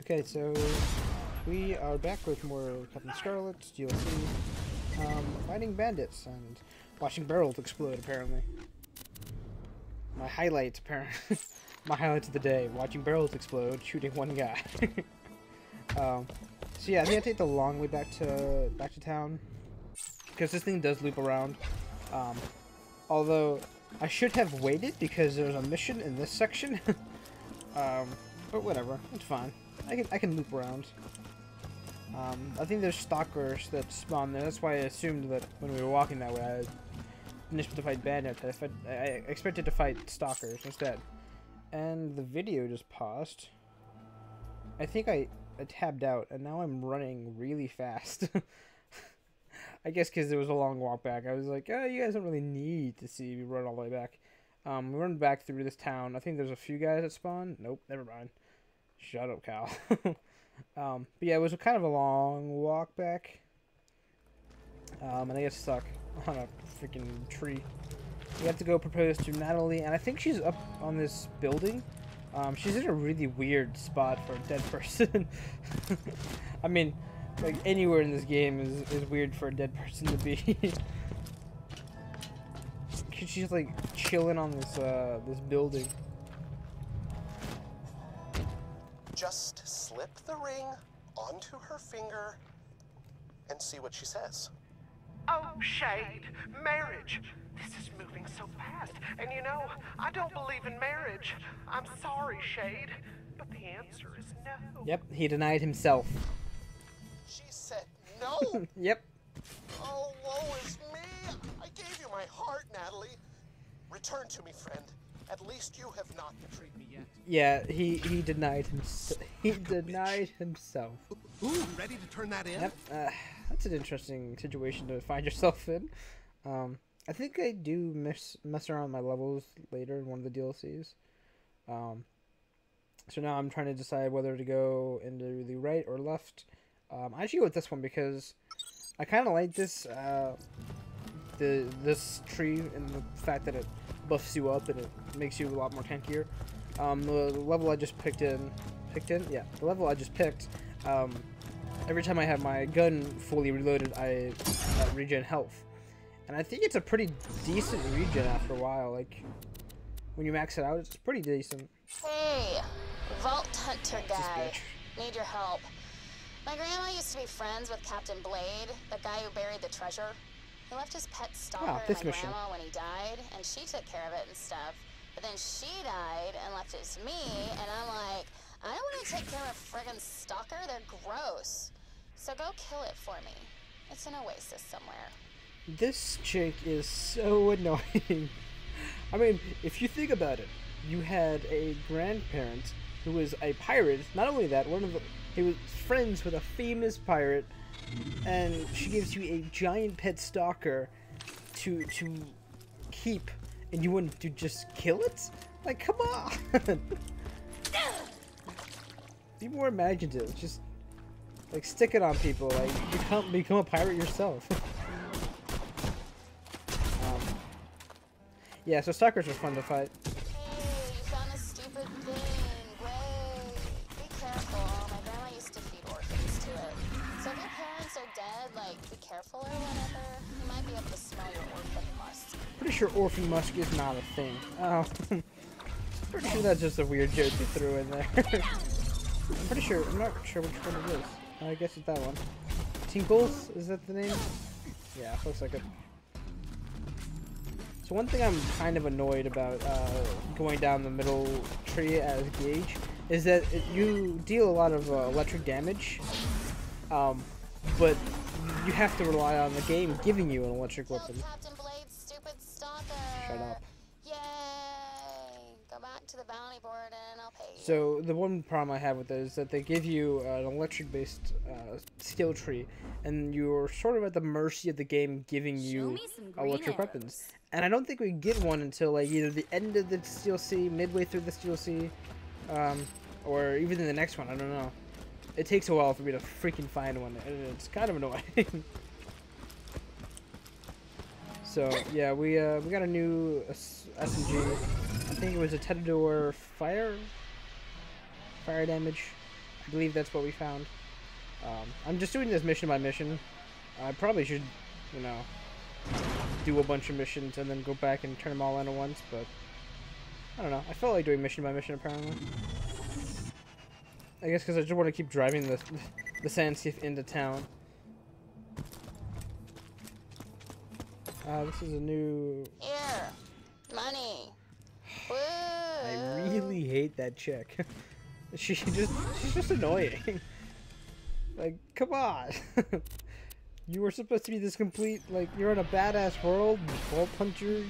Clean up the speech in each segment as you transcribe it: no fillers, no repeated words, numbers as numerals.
Okay, so we are back with more Captain Scarlett DLC, fighting bandits and watching barrels explode. Apparently, my highlight, apparently, my highlight of the day: watching barrels explode, shooting one guy. So yeah, I think I take the long way back to town because this thing does loop around. Although I should have waited because there's a mission in this section. But whatever, it's fine. I can loop around. I think there's stalkers that spawn there. That's why I assumed that when we were walking that way, I didn't expect to fight bandits. I expected to fight stalkers instead. And the video just paused. I think I tabbed out, and now I'm running really fast. I guess because it was a long walk back. I was like, oh, you guys don't really need to see me run all the way back. We run back through this town. I think there's a few guys that spawn. Nope, never mind. Shut up, Cal. But yeah, it was kind of a long walk back. And I get stuck on a freaking tree. We have to go propose to Natalie, and I think she's up on this building. She's in a really weird spot for a dead person. I mean, like, anywhere in this game is weird for a dead person to be. She's like chilling on this this building. Just slip the ring onto her finger and see what she says. Oh, Shade, marriage. This is moving so fast. And you know, I don't believe in marriage. I'm sorry, Shade, but the answer is no. Yep, he denied himself. She said no? Yep. Oh, woe is me. I gave you my heart, Natalie. Return to me, friend. At least you have not betrayed me yet. Yeah, he denied himself. He denied himself. Ooh, ready to turn that in? Yep. That's an interesting situation to find yourself in. I think I do mess around with my levels later in one of the DLCs. So now I'm trying to decide whether to go into the right or left. I actually go with this one because I kind of like this this tree and the fact that it buffs you up and it makes you a lot more tankier. The level I just picked, the level I just picked, every time I have my gun fully reloaded, I regen health. And I think it's a pretty decent regen after a while. Like, when you max it out, it's pretty decent. Hey, Vault Hunter guy. Need your help. My grandma used to be friends with Captain Blade, the guy who buried the treasure. He left his pet stalker to my grandma when he died, and she took care of it and stuff. But then she died and left it to me, and I'm like, I don't want to take care of a friggin' stalker. They're gross. So go kill it for me. It's an oasis somewhere. This chick is so annoying. I mean, if you think about it, you had a grandparent who was a pirate. Not only that, he was friends with a famous pirate, and she gives you a giant pet stalker to keep, and you want to just kill it? Like, come on! Be more imaginative. Just like stick it on people. Like become a pirate yourself. Yeah, so stalkers are fun to fight. Hey, you found a stupid thing. Great. Be careful. My grandma used to feed orphans to it. So if your parents are dead, like, be careful or whatever. You might be able to smell your orphan musk. Pretty sure orphan musk is not a thing. Oh, pretty sure that's just a weird joke you threw in there. I'm not sure which one it is. I guess it's that one. Tinkles, is that the name? Yeah, looks like it. So one thing I'm kind of annoyed about going down the middle tree as Gage is that you deal a lot of electric damage, but you have to rely on the game giving you an electric weapon. Captain Blade's stupid stalker. Shut up. Yay! Go back to the bounty board and I'll pay you. So the one problem I have with it is that they give you an electric-based skill tree, and you're sort of at the mercy of the game giving you electric weapons. And I don't think we get one until like either the end of the DLC, midway through this DLC, or even in the next one. I don't know. It takes a while for me to freaking find one, and it's kind of annoying. So yeah, we got a new SMG. I think it was a Tedador fire damage. I believe that's what we found. I'm just doing this mission by mission. I probably should, you know, do a bunch of missions and then go back and turn them all in at once, but I don't know. I felt like doing mission by mission, apparently. I guess because I just want to keep driving the Sandskiff into town. This is a new... Here. Money. Woo. I really hate that chick. she's just annoying. Like, come on. You were supposed to be this complete, like, you're in a badass world, ball puncher,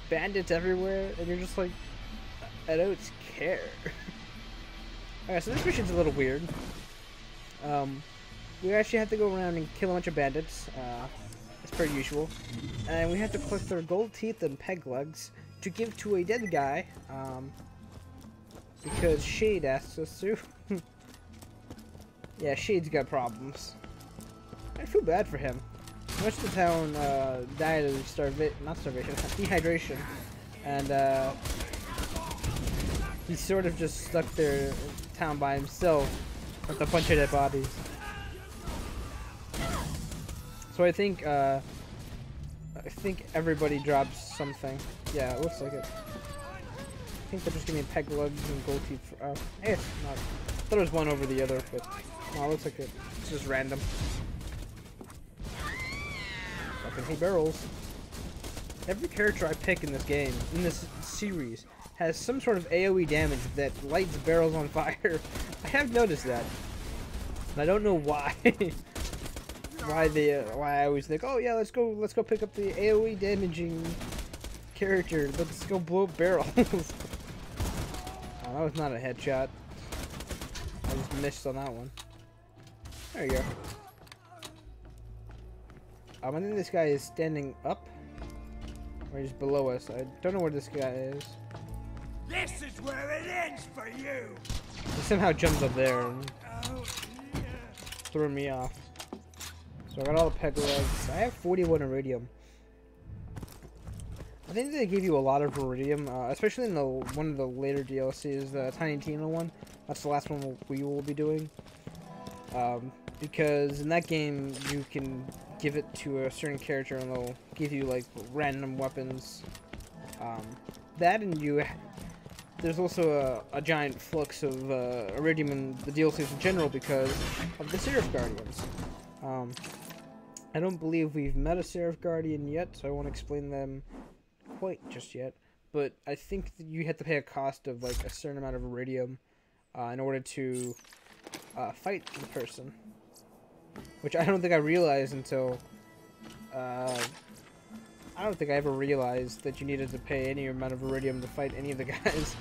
bandits everywhere, and you're just like, I don't care. Okay, so this mission's a little weird. We actually have to go around and kill a bunch of bandits, as per usual, and we have to collect their gold teeth and peg legs to give to a dead guy, because Shade asked us to. Yeah, Shade's got problems. I feel bad for him. Much of the town died of dehydration, and he sort of just stuck there in town by himself with a bunch of dead bodies. So I think everybody drops something. Yeah, it looks like it. I think they're just giving me peg legs and gold teeth. Hey, it's not. I thought it was one over the other, but no, it looks like it's just random. Fucking hate barrels. Every character I pick in this game, in this series, has some sort of AoE damage that lights barrels on fire. I have noticed that, and I don't know why. Why I always think, oh yeah, let's go pick up the AoE damaging character. Let's go blow up barrels. Oh, that was not a headshot. I just missed on that one. There you go. I think this guy is standing up, or he's below us. I don't know where this guy is. This is where it ends for you. He somehow jumped up there and threw me off. So I got all the peg legs. I have 41 iridium. I think they give you a lot of iridium, especially in one of the later DLCs, the Tiny Tina one. That's the last one we will be doing. Because in that game you can give it to a certain character and they'll give you like random weapons. That and there's also a giant flux of iridium in the DLCs in general because of the Seraph Guardians. I don't believe we've met a Seraph Guardian yet, so I won't explain them quite just yet. But I think that you have to pay a cost of like a certain amount of iridium in order to fight the person. Which I don't think I realized until... I don't think I ever realized that you needed to pay any amount of iridium to fight any of the guys.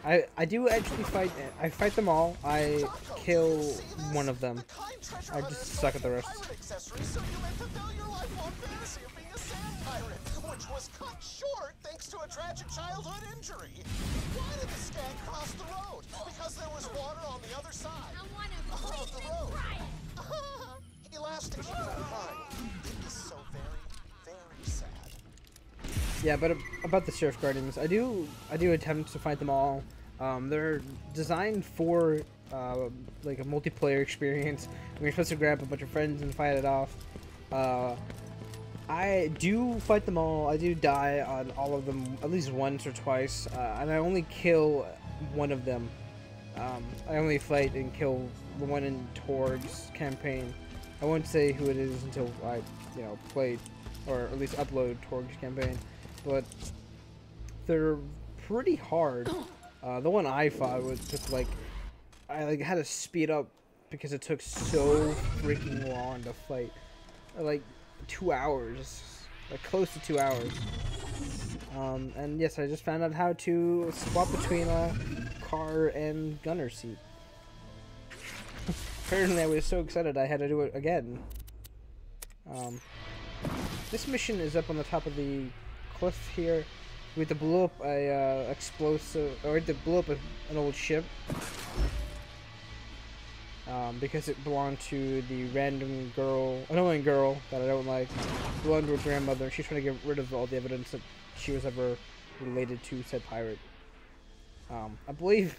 I do actually fight... I fight them all. I kill one of them. I just suck at the rest. Which was cut short thanks to a tragic childhood injury. Why did the stag cross the road? Because there was water on the other side of the road. Elastic crying. It is so very, very sad. Yeah, but about the Seraph Guardians, I do attempt to fight them all. They're designed for like a multiplayer experience. You're supposed to grab a bunch of friends and fight it off. I do fight them all. I do die on all of them at least once or twice, and I only kill one of them. I only fight and kill the one in Torg's campaign. I won't say who it is until I, play or at least upload Torg's campaign, but they're pretty hard. The one I fought took I had to speed up because it took so freaking long to fight. 2 hours, close to 2 hours. And yes, I just found out how to swap between a car and gunner seat. Apparently I was so excited I had to do it again. This mission is up on the top of the cliff here. We have to blow up a explosive, or we have to blow up an old ship. Because it belonged to the random annoying girl that I don't like. It belonged to her grandmother, and she's trying to get rid of all the evidence that she was ever related to said pirate. I believe,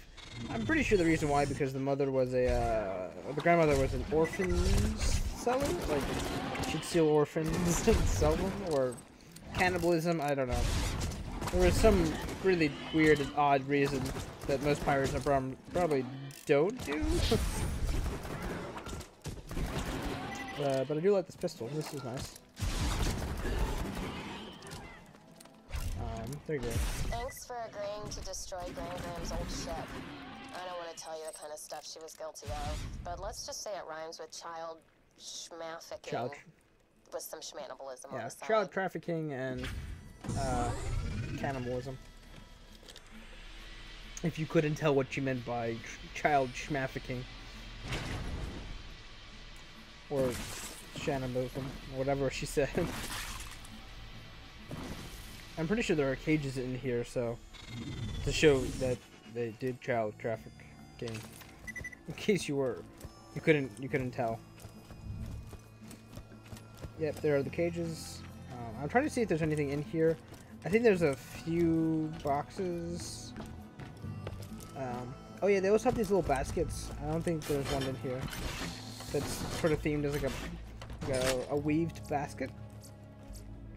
I'm pretty sure the reason why, because the mother was the grandmother was an orphan seller? Like, she'd steal orphans and sell them? Or cannibalism? I don't know. There was some really weird and odd reason that most pirates probably don't do. But I do like this pistol. This is nice. There you go. Thanks for agreeing to destroy Graham's old ship. I don't want to tell you the kind of stuff she was guilty of, but let's just say it rhymes with child schmafficking. With some schmanibalism on the side. Child trafficking and cannibalism. If you couldn't tell what she meant by child schmafficking. Or shannibalism, whatever she said. I'm pretty sure there are cages in here, so to show that they did child trafficking. In case you couldn't tell. Yep, there are the cages. I'm trying to see if there's anything in here. I think there's a few boxes. Oh yeah, they also have these little baskets. I don't think there's one in here that's sort of themed as like a weaved basket,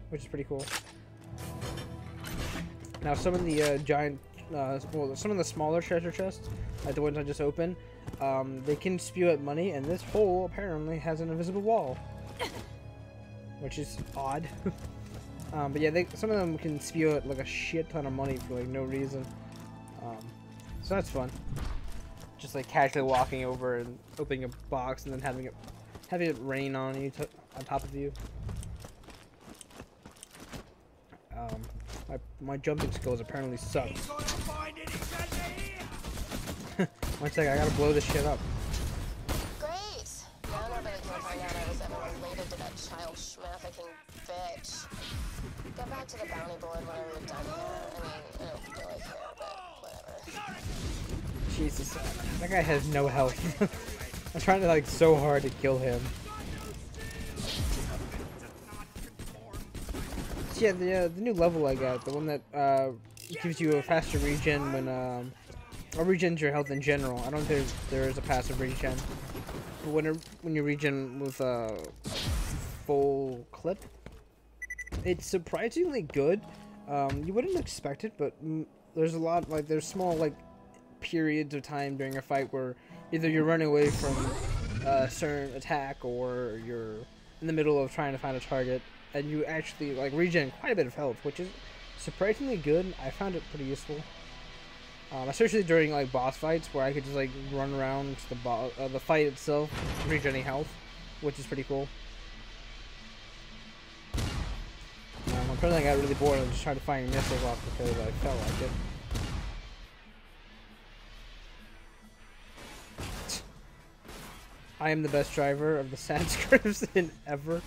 which is pretty cool. Now some of the giant, well, some of the smaller treasure chests, like the ones I just opened, they can spew out money, and this hole apparently has an invisible wall, which is odd. But yeah, some of them can spew out like a shit ton of money for like no reason. So that's fun. Just like casually walking over and opening a box and then having it rain on you on top of you. My jumping skills apparently suck. One second, I gotta blow this shit up. Great! Now nobody can find out I was ever related to that child schmafficking bitch. Get back to the bounty board whenever you're done here. I mean, I don't really care, but whatever. Jesus, that guy has no health. I'm trying to like so hard to kill him. Yeah, the new level I got, the one that gives you a faster regen when or regens your health in general. I don't think there is a passive regen, but when you regen with a full clip, it's surprisingly good. You wouldn't expect it, but there's a lot there's small periods of time during a fight where either you're running away from a certain attack or you're in the middle of trying to find a target. And you actually regen quite a bit of health, which is surprisingly good. I found it pretty useful, especially during boss fights where I could just run around to the fight itself, regening health, which is pretty cool. Apparently I got really bored and just tried to fire missiles off because I felt like it. I am the best driver of the sand scripts in ever.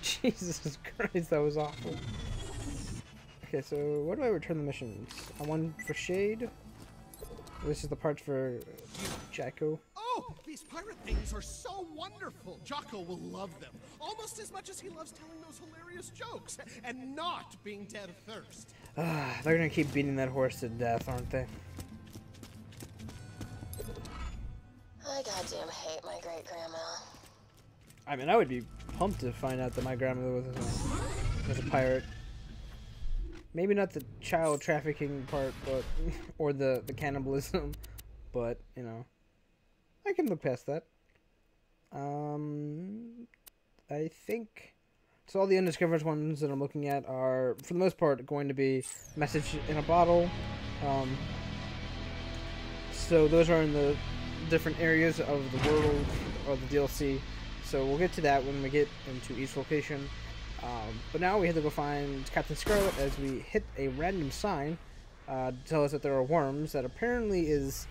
Jesus Christ, that was awful. Okay, so where do I return the missions? I want for Shade. This is the part for Jacko. Oh, these pirate things are so wonderful. Jocko will love them, almost as much as he loves telling those hilarious jokes and not being dead of thirst. They're gonna keep beating that horse to death, aren't they? I goddamn hate my great-grandma. I mean, I would be pumped to find out that my grandmother was a pirate. Maybe not the child trafficking part, but or the cannibalism, but you know, I can look past that. I think so. All the undiscovered ones that I'm looking at are, for the most part, going to be message in a bottle. So those are in the different areas of the world or the DLC. So we'll get to that when we get into each location. But now we have to go find Captain Scarlett as we hit a random sign to tell us that there are worms that apparently is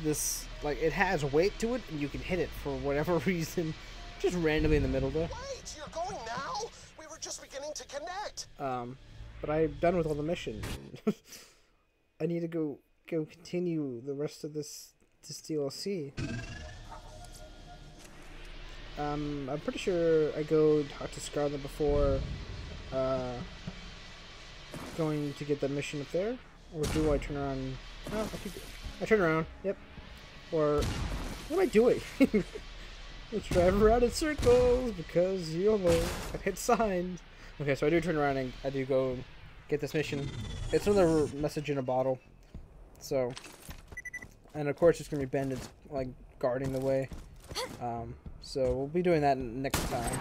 this, it has weight to it and you can hit it for whatever reason, just randomly in the middle there. Wait, you're going now? We were just beginning to connect. But I'm done with all the missions. I need to go continue the rest of this DLC. I'm pretty sure I go talk to Scarlett before going to get the mission up there, or do I turn around? No, I turn around. Yep. Or what am I doing? Let's drive around in circles because YOLO. I hit signs. Okay, so I do turn around and I do go get this mission. It's another message in a bottle. So, and of course it's gonna be Bandits like guarding the way. So we'll be doing that next time.